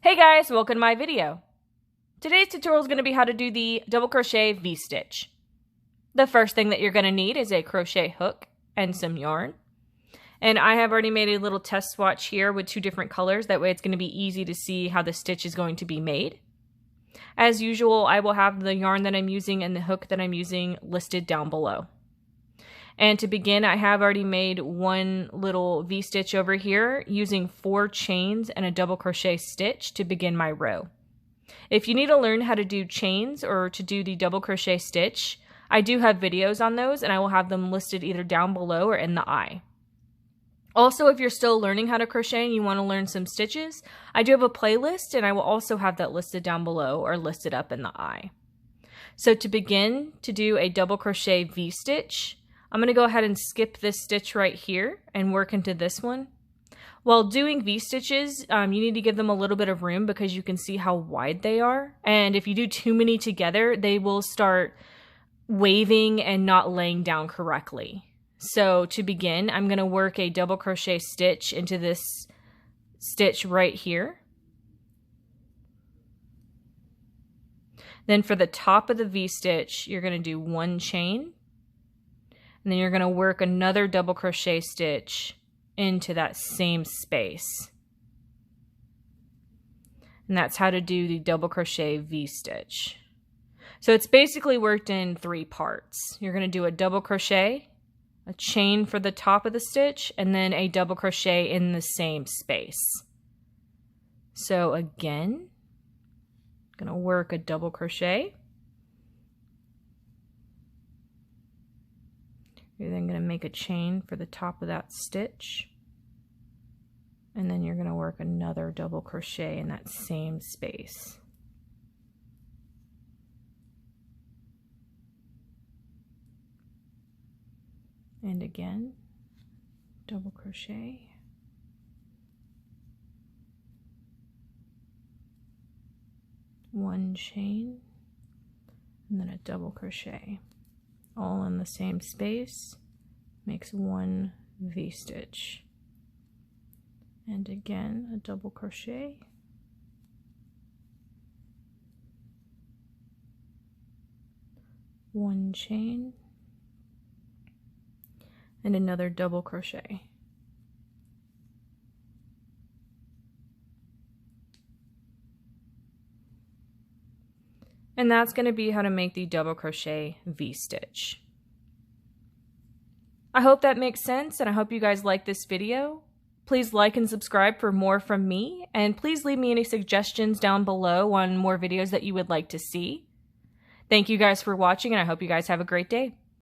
Hey guys, welcome to my video. Today's tutorial is going to be how to do the double crochet V-stitch. The first thing that you're going to need is a crochet hook and some yarn. And I have already made a little test swatch here with two different colors. That way it's going to be easy to see how the stitch is going to be made. As usual, I will have the yarn that I'm using and the hook that I'm using listed down below. And to begin, I have already made one little V-stitch over here using 4 chains and a double crochet stitch to begin my row. If you need to learn how to do chains or to do the double crochet stitch, I do have videos on those and I will have them listed either down below or in the eye. Also, if you're still learning how to crochet and you want to learn some stitches, I do have a playlist and I will also have that listed down below or listed up in the eye. So to begin to do a double crochet V-stitch, I'm going to go ahead and skip this stitch right here and work into this one. While doing V-stitches, you need to give them a little bit of room because you can see how wide they are. And if you do too many together, they will start waving and not laying down correctly. So to begin, I'm going to work a double crochet stitch into this stitch right here. Then for the top of the V-stitch, you're going to do 1 chain. And then you're going to work another double crochet stitch into that same space. And that's how to do the double crochet V-stitch. So it's basically worked in 3 parts. You're going to do a double crochet, a chain for the top of the stitch, and then a double crochet in the same space. So again, I'm going to work a double crochet. You're then going to make a chain for the top of that stitch. And then you're going to work another double crochet in that same space. And again, double crochet. One chain, and then a double crochet. All in the same space, makes 1 V-stitch. And again, a double crochet. One chain. And another double crochet. And that's going to be how to make the double crochet V-stitch. I hope that makes sense and I hope you guys like this video. Please like and subscribe for more from me, and please leave me any suggestions down below on more videos that you would like to see. Thank you guys for watching and I hope you guys have a great day.